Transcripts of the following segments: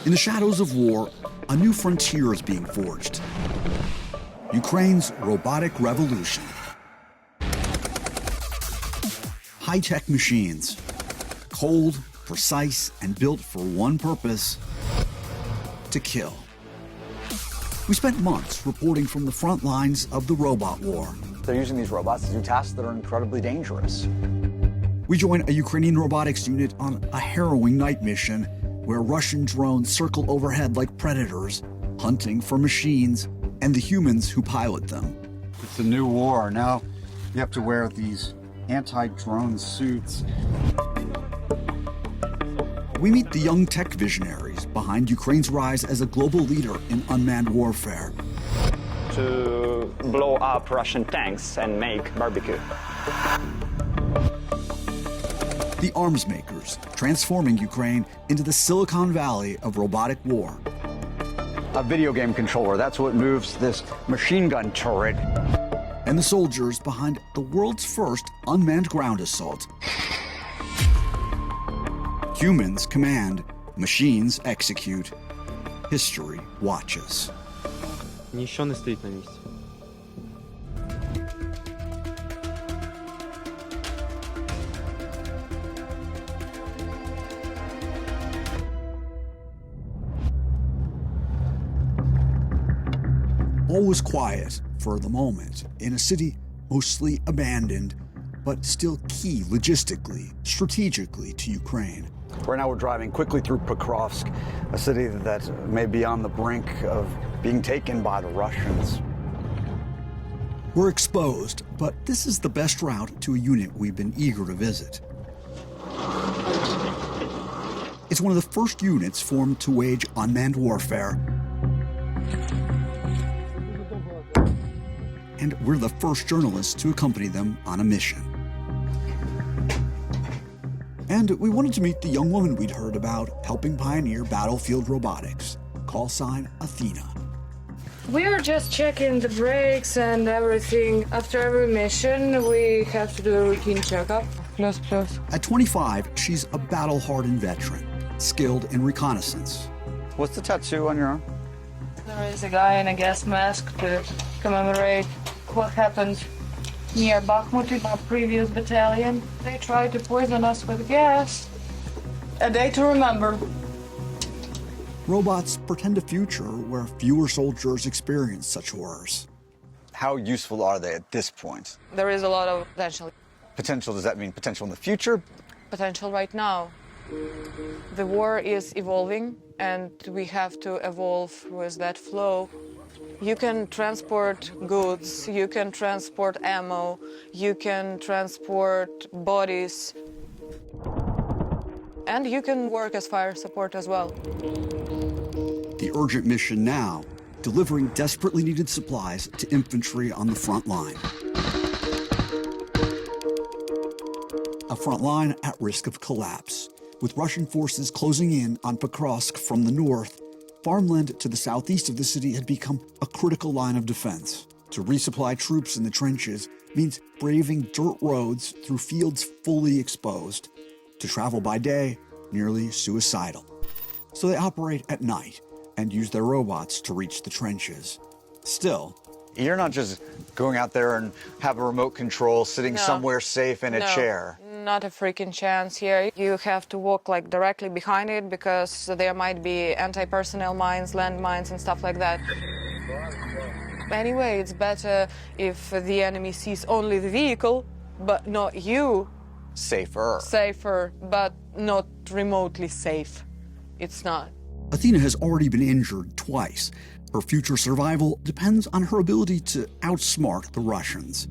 In the shadows of war, a new frontier is being forged. Ukraine's robotic revolution. High-tech machines, cold, precise, and built for one purpose: to kill. We spent months reporting from the front lines of the robot war. They're using these robots to do tasks that are incredibly dangerous. We joined a Ukrainian robotics unit on a harrowing night mission where Russian drones circle overhead like predators, hunting for machines and the humans who pilot them. It's a new war. Now you have to wear these anti-drone suits. We meet the young tech visionaries behind Ukraine's rise as a global leader in unmanned warfare. To blow up Russian tanks and make barbecue. The arms makers, transforming Ukraine into the Silicon Valley of robotic war. A video game controller, that's what moves this machine gun turret. And the soldiers behind the world's first unmanned ground assault. Humans command, machines execute. History watches. Ніщо не стоїть на місці. All was quiet for the moment in a city mostly abandoned, but still key logistically, strategically to Ukraine. Right now we're driving quickly through Pokrovsk, a city that may be on the brink of being taken by the Russians. We're exposed, but this is the best route to a unit we've been eager to visit. It's one of the first units formed to wage unmanned warfare. And we're the first journalists to accompany them on a mission. And we wanted to meet the young woman we'd heard about helping pioneer battlefield robotics, call sign Athena. We're just checking the brakes and everything. After every mission, we have to do a routine checkup. Plus. At 25, she's a battle-hardened veteran, skilled in reconnaissance. What's the tattoo on your arm? There is a guy in a gas mask to commemorate what happened near Bakhmut in our previous battalion. They tried to poison us with gas. A day to remember. Robots pretend a future where fewer soldiers experience such horrors. How useful are they at this point? There is a lot of potential. Potential, does that mean potential in the future? Potential right now. The war is evolving, and we have to evolve with that flow. You can transport goods, you can transport ammo, you can transport bodies, and you can work as fire support as well. The urgent mission now, delivering desperately needed supplies to infantry on the front line. A front line at risk of collapse, with Russian forces closing in on Pokrovsk from the north. Farmland to the southeast of the city had become a critical line of defense. To resupply troops in the trenches means braving dirt roads through fields fully exposed. To travel by day, nearly suicidal. So they operate at night and use their robots to reach the trenches. Still, you're not just going out there and have a remote control sitting somewhere safe in a chair. Not a freaking chance here. You have to walk like directly behind it because there might be anti-personnel mines, landmines, and stuff like that. Anyway, it's better if the enemy sees only the vehicle, but not you. Safer. Safer, but not remotely safe. It's not. Athena has already been injured twice. Her future survival depends on her ability to outsmart the Russians.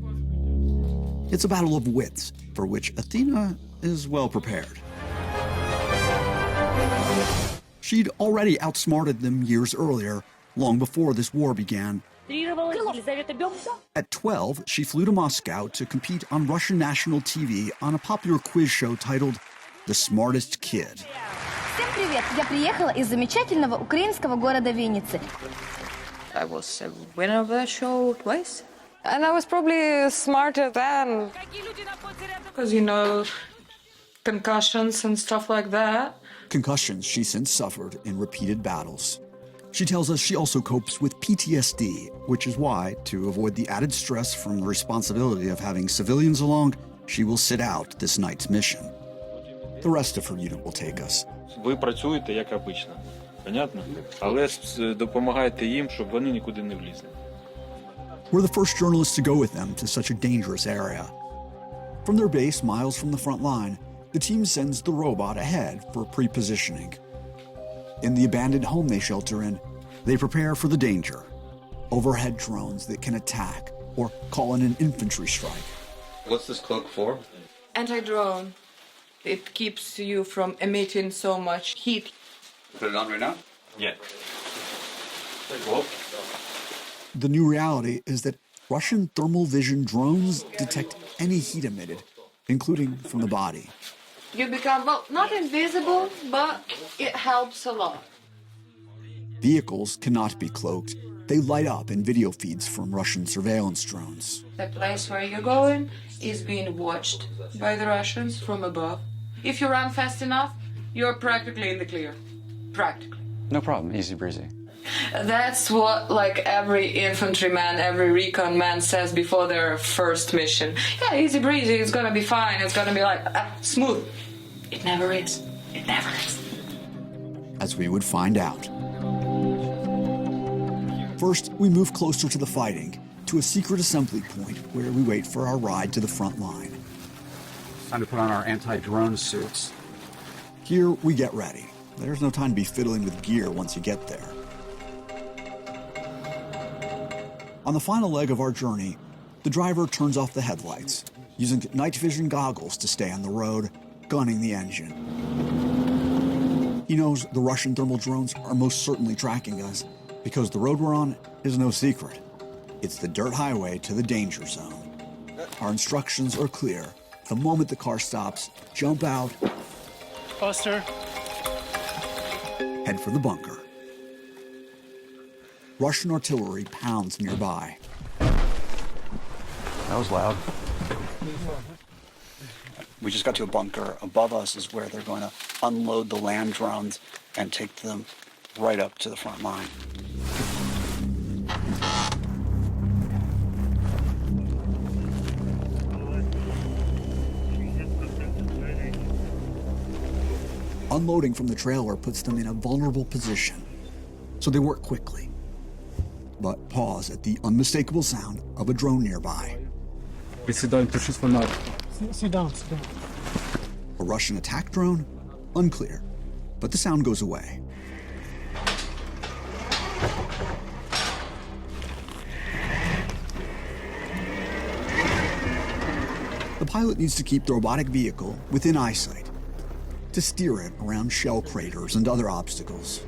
It's a battle of wits, for which Athena is well prepared. She'd already outsmarted them years earlier, long before this war began. At 12, she flew to Moscow to compete on Russian national TV on a popular quiz show titled The Smartest Kid. Всем привет! Я приехала из замечательного украинского города Винницы. I was a winner of that show twice. And I was probably smarter then. Because, you know, concussions and stuff like that. concussions she's since suffered in repeated battles. She tells us she also copes with PTSD, which is why, to avoid the added stress from the responsibility of having civilians along, she will sit out this night's mission. The rest of her unit will take us. Ви працюєте як обично, понятно? Але допомагаєте їм, щоб вони нікуди не влізли. We're the first journalists to go with them to such a dangerous area. From their base miles from the front line, the team sends the robot ahead for pre-positioning. In the abandoned home they shelter in, they prepare for the danger. Overhead drones that can attack or call in an infantry strike. What's this cloak for? Anti-drone. It keeps you from emitting so much heat. Put it on right now? Yeah. Cool. The new reality is that Russian thermal vision drones detect any heat emitted, including from the body. You become, well, not invisible, but it helps a lot. Vehicles cannot be cloaked. They light up in video feeds from Russian surveillance drones. The place where you're going is being watched by the Russians from above. If you run fast enough, you're practically in the clear. Practically. No problem, easy breezy. That's what, like, every infantryman, every recon man says before their first mission. Yeah, easy breezy, it's gonna be fine, it's gonna be like, smooth. It never is. It never is. As we would find out. First, we move closer to the fighting, to a secret assembly point where we wait for our ride to the front line. Time to put on our anti-drone suits. Here, we get ready. There's no time to be fiddling with gear once you get there. On the final leg of our journey, the driver turns off the headlights, using night vision goggles to stay on the road, gunning the engine. He knows the Russian thermal drones are most certainly tracking us because the road we're on is no secret. It's the dirt highway to the danger zone. Our instructions are clear. The moment the car stops, jump out, Buster. head for the bunker. Russian artillery pounds nearby. That was loud. We just got to a bunker. Above us is where they're going to unload the land drones and take them right up to the front line. Unloading from the trailer puts them in a vulnerable position, so they work quickly. But pause at the unmistakable sound of a drone nearby. Sit down. A Russian attack drone? Unclear, but the sound goes away. The pilot needs to keep the robotic vehicle within eyesight, to steer it around shell craters and other obstacles.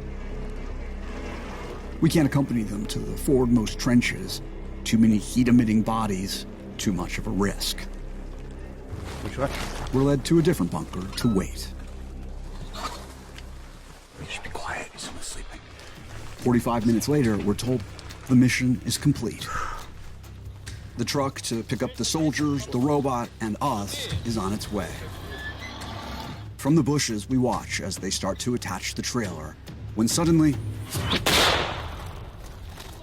We can't accompany them to the forwardmost trenches. Too many heat-emitting bodies, too much of a risk. Which way? We're led to a different bunker to wait. We should be quiet, someone's sleeping. 45 minutes later, we're told the mission is complete. The truck to pick up the soldiers, the robot, and us is on its way. From the bushes, we watch as they start to attach the trailer, when suddenly,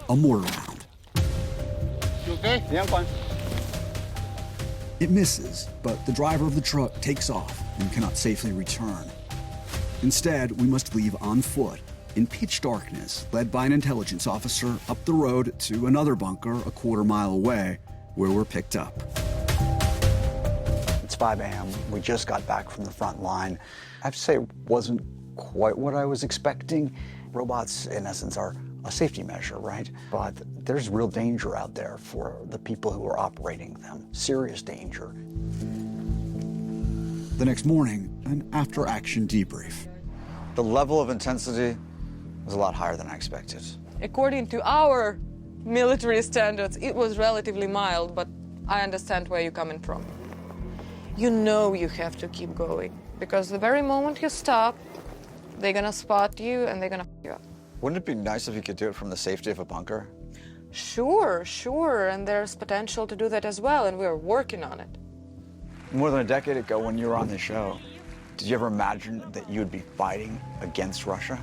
a mortar round. You okay? Yeah, I'm fine. It misses, but the driver of the truck takes off and cannot safely return. Instead, we must leave on foot, in pitch darkness, led by an intelligence officer up the road to another bunker a quarter-mile away, where we're picked up. It's 5 a.m. We just got back from the front line. I have to say, it wasn't quite what I was expecting. Robots, in essence, are a safety measure, right? But there's real danger out there for the people who are operating them. Serious danger. The next morning, an after-action debrief. The level of intensity was a lot higher than I expected. According to our military standards, it was relatively mild, but I understand where you're coming from. You know you have to keep going, because the very moment you stop, they're gonna spot you and they're gonna f you up. Wouldn't it be nice if you could do it from the safety of a bunker? Sure, and there's potential to do that as well, and we're working on it. More than a decade ago when you were on the show, Did you ever imagine that you would be fighting against Russia?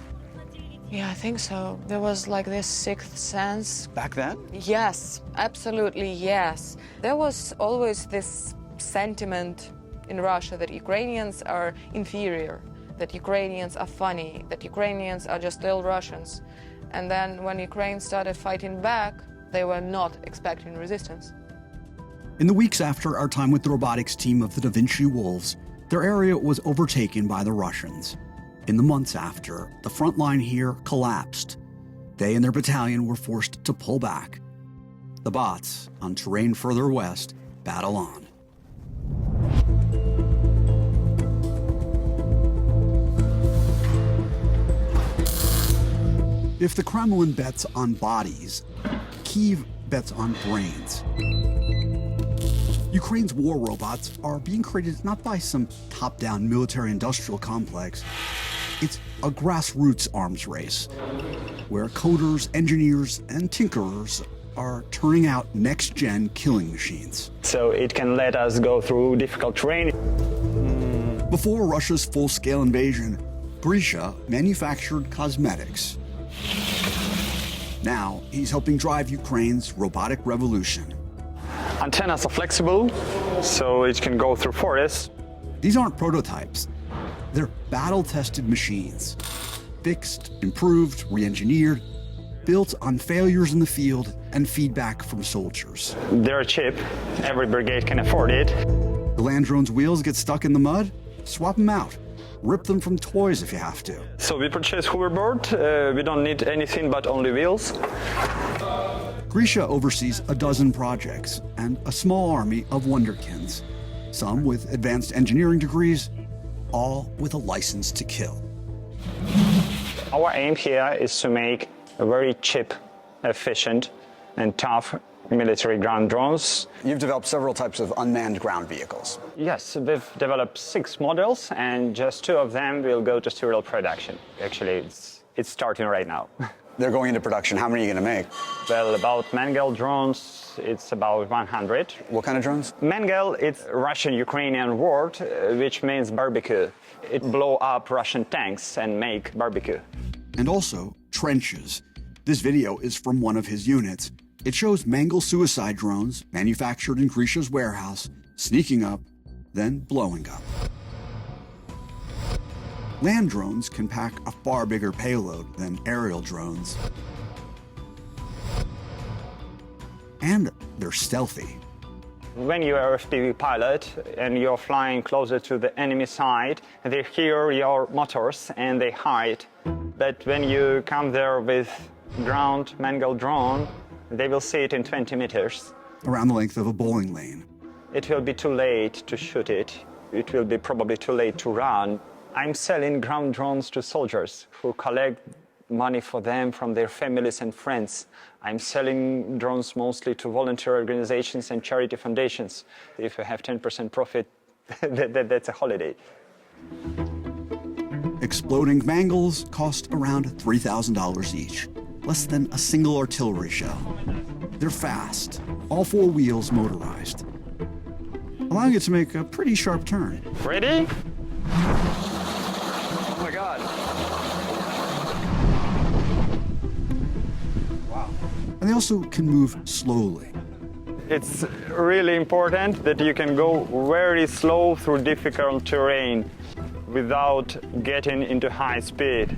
Yeah, I think so. There was like this sixth sense. Back then? Yes, absolutely yes. There was always this sentiment in Russia that Ukrainians are inferior, that Ukrainians are funny, that Ukrainians are just little Russians. And then when Ukraine started fighting back, they were not expecting resistance. In the weeks after our time with the robotics team of the Da Vinci Wolves, their area was overtaken by the Russians. In the months after, the front line here collapsed. They and their battalion were forced to pull back. The bots, on terrain further west, battle on. If the Kremlin bets on bodies, Kyiv bets on brains. Ukraine's war robots are being created not by some top-down military-industrial complex. It's a grassroots arms race, where coders, engineers, and tinkerers are turning out next-gen killing machines. So it can let us go through difficult terrain. Before Russia's full-scale invasion, Grisha manufactured cosmetics. Now, he's helping drive Ukraine's robotic revolution. Antennas are flexible, so it can go through forests. These aren't prototypes. They're battle-tested machines. Fixed, improved, re-engineered, built on failures in the field and feedback from soldiers. They're cheap. Every brigade can afford it. The land drone's wheels get stuck in the mud? Swap them out. Rip them from toys if you have to. So we purchase hoverboard. We don't need anything but only wheels. Grisha oversees a dozen projects and a small army of wonderkins, some with advanced engineering degrees, all with a license to kill. Our aim here is to make a very cheap, efficient, and tough military ground drones. You've developed several types of unmanned ground vehicles. Yes, we've developed 6 models, and just 2 of them will go to serial production. Actually, it's starting right now. They're going into production. How many are you going to make? Well, about Mengel drones, it's about 100. What kind of drones? Mengel, it's Russian-Ukrainian word, which means barbecue. It blow up Russian tanks and make barbecue. And also, trenches. This video is from one of his units. It shows Mengel suicide drones manufactured in Grisha's warehouse, sneaking up, then blowing up. Land drones can pack a far bigger payload than aerial drones. And they're stealthy. When you are a FPV pilot and you're flying closer to the enemy side, they hear your motors and they hide. But when you come there with ground Mengel drone, they will see it in 20 meters. Around the length of a bowling lane. It will be too late to shoot it. It will be probably too late to run. I'm selling ground drones to soldiers who collect money for them from their families and friends. I'm selling drones mostly to volunteer organizations and charity foundations. If you have 10% profit, that's a holiday. Exploding Mengels cost around $3,000 each, less than a single artillery shell. They're fast, all 4 wheels motorized, allowing it to make a pretty sharp turn. Ready? Oh my God. Wow. And they also can move slowly. It's really important that you can go very slow through difficult terrain without getting into high speed.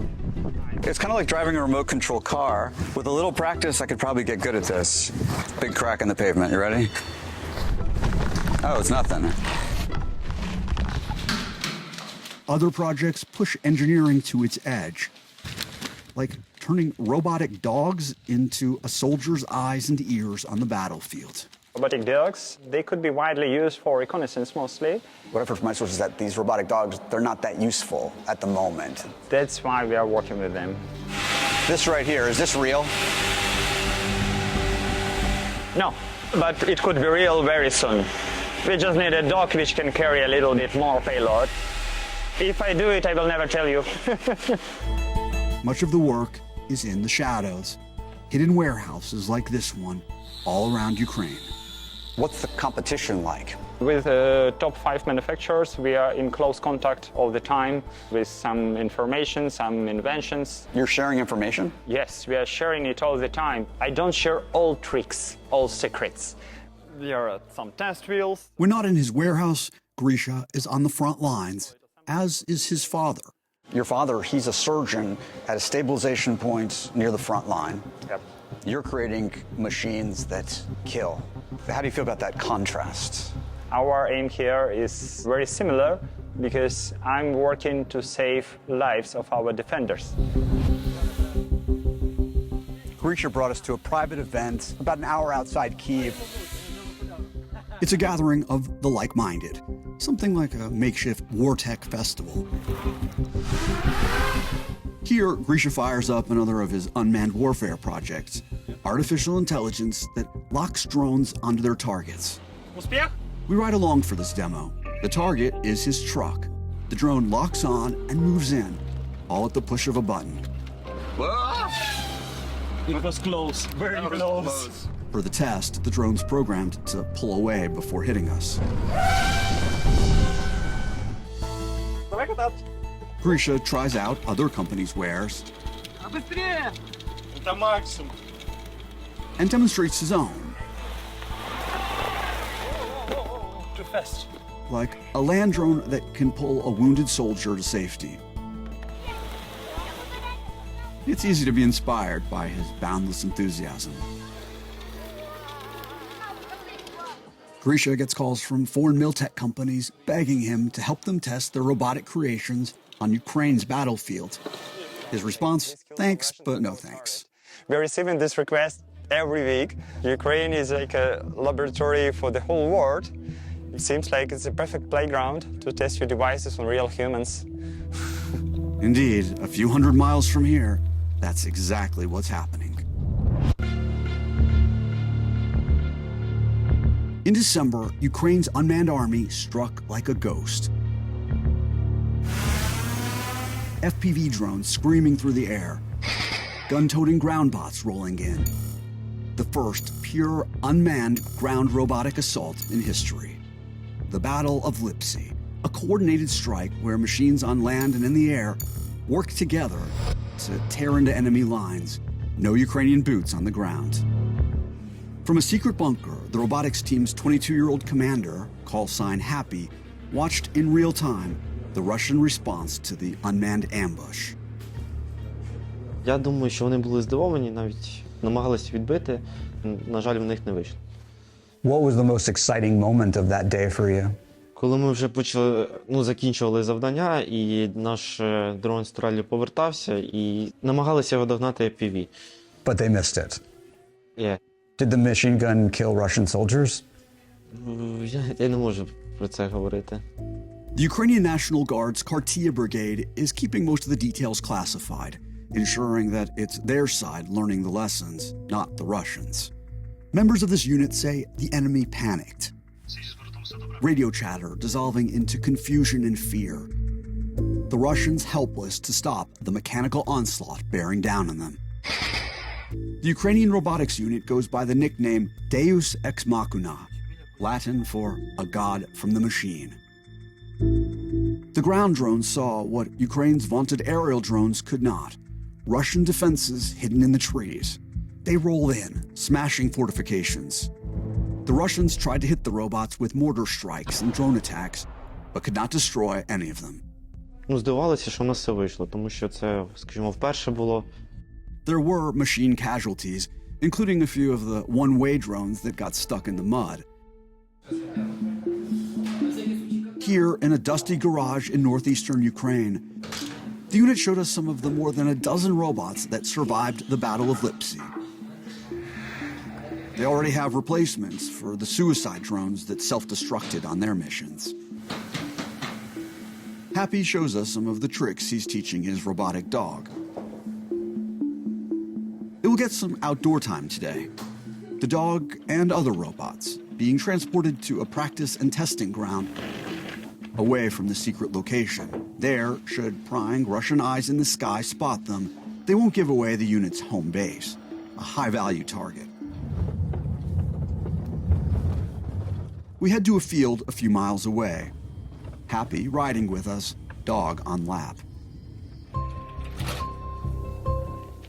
It's kind of like driving a remote control car. With a little practice, I could probably get good at this. Big crack in the pavement. You ready? Oh, it's nothing. Other projects push engineering to its edge, like turning robotic dogs into a soldier's eyes and ears on the battlefield. Robotic dogs, they could be widely used for reconnaissance mostly. What I've heard from my sources is that these robotic dogs, they're not that useful at the moment. That's why we are working with them. This right here, is this real? No, but it could be real very soon. We just need a dog which can carry a little bit more payload. If I do it, I will never tell you. Much of the work is in the shadows, hidden warehouses like this one all around Ukraine. What's the competition like? With top 5 manufacturers, we are in close contact all the time with some information, some inventions. You're sharing information? Yes, we are sharing it all the time. I don't share all tricks, all secrets. There are some test wheels. When not in his warehouse, Grisha is on the front lines, as is his father. Your father, he's a surgeon at a stabilization point near the front line. Yep. You're creating machines that kill. How do you feel about that contrast? Our aim here is very similar because I'm working to save lives of our defenders. Grisha brought us to a private event about an hour outside Kyiv. It's a gathering of the like-minded, something like a makeshift war tech festival. Here, Grisha fires up another of his unmanned warfare projects, artificial intelligence that locks drones onto their targets. We ride along for this demo. The target is his truck. The drone locks on and moves in, all at the push of a button. It was close, very close. For the test, the drone's programmed to pull away before hitting us. Grisha tries out other companies' wares and demonstrates his own. Too fast. Like a land drone that can pull a wounded soldier to safety. It's easy to be inspired by his boundless enthusiasm. Grisha gets calls from foreign miltech companies begging him to help them test their robotic creations on Ukraine's battlefield. His response, thanks, but no thanks. We're receiving this request every week. Ukraine is like a laboratory for the whole world. It seems like it's a perfect playground to test your devices on real humans. Indeed, a few hundred miles from here, that's exactly what's happening. In December, Ukraine's unmanned army struck like a ghost. FPV drones screaming through the air, gun-toting ground bots rolling in. The first pure unmanned ground robotic assault in history. The Battle of Lipy, a coordinated strike where machines on land and in the air work together to tear into enemy lines. No Ukrainian boots on the ground. From a secret bunker, the robotics team's 22-year-old commander, call sign Happy, watched in real time the Russian response to the unmanned ambush. Я думаю, що вони були здивовані, навіть намагалися відбити. На жаль, в них не вийшло. What was the most exciting moment of that day for you? Коли ми вже закінчували завдання, і наш дрон стрелі повертався, і намагалися його догнати FPV. But they missed it. Yeah. Did the machine gun kill Russian soldiers? Я не можу про це говорити. The Ukrainian National Guard's Kartia Brigade is keeping most of the details classified, ensuring that it's their side learning the lessons, not the Russians. Members of this unit say the enemy panicked. Radio chatter dissolving into confusion and fear. The Russians helpless to stop the mechanical onslaught bearing down on them. The Ukrainian robotics unit goes by the nickname Deus Ex Machina, Latin for a god from the machine. The ground drones saw what Ukraine's vaunted aerial drones could not. Russian defenses hidden in the trees. They roll in, smashing fortifications. The Russians tried to hit the robots with mortar strikes and drone attacks, but could not destroy any of them. Здивувалися, що в нас все вийшло, тому що це, скажімо, вперше було. There were machine casualties, including a few of the one-way drones that got stuck in the mud. Here, in a dusty garage in northeastern Ukraine, the unit showed us some of the more than a dozen robots that survived the Battle of Lipy. They already have replacements for the suicide drones that self-destructed on their missions. Happy shows us some of the tricks he's teaching his robotic dog. It will get some outdoor time today. The dog and other robots being transported to a practice and testing ground away from the secret location. There, should prying Russian eyes in the sky spot them, they won't give away the unit's home base, a high-value target. we head to a field a few miles away. Happy riding with us, dog on lap.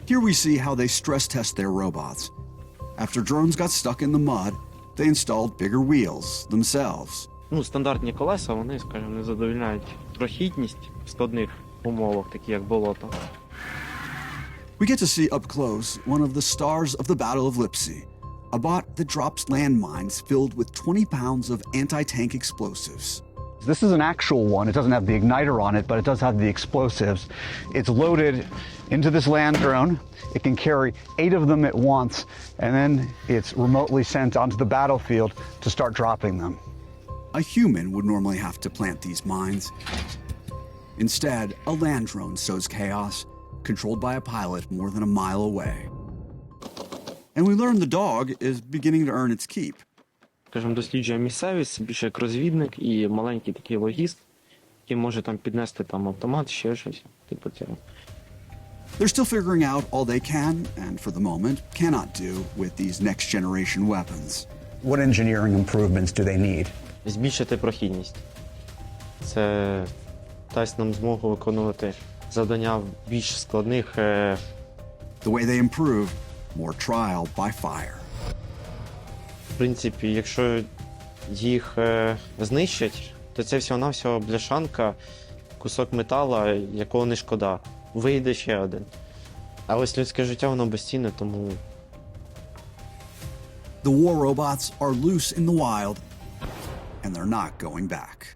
Here we see how they stress test their robots. After drones got stuck in the mud, they installed bigger wheels themselves. Стандартні колеса, вони, скажімо, не задовольняють прохідність в складних умовах, такі як болото. We get to see up close one of the stars of the Battle of Lipsy, a bot that drops landmines filled with 20 pounds of anti-tank explosives. This is an actual one. It doesn't have the igniter on it, but it does have the explosives. It's loaded into this land drone. It can carry 8 of them at once, and then it's remotely sent onto the battlefield to start dropping them. A human would normally have to plant these mines. Instead, a land drone sows chaos, controlled by a pilot more than a mile away. And we learn the dog is beginning to earn its keep. Скажімо, досліджує місцевість, більше як розвідник і маленький такий логіст, який може там піднести там автомат, ще щось, типу цього. They're still figuring out all they can, and for the moment, cannot do with these next-generation weapons. What engineering improvements do they need? Збільшити прохідність. Це дасть нам змогу виконувати завдання в більш складних. The way they improve, more trial by fire. В принципі, якщо їх знищать, то це всього-навсього бляшанка, кусок метала, якого не шкода. Вийде ще один. А ось людське життя, воно безцінне, тому... The war robots are loose in the wild, and they're not going back.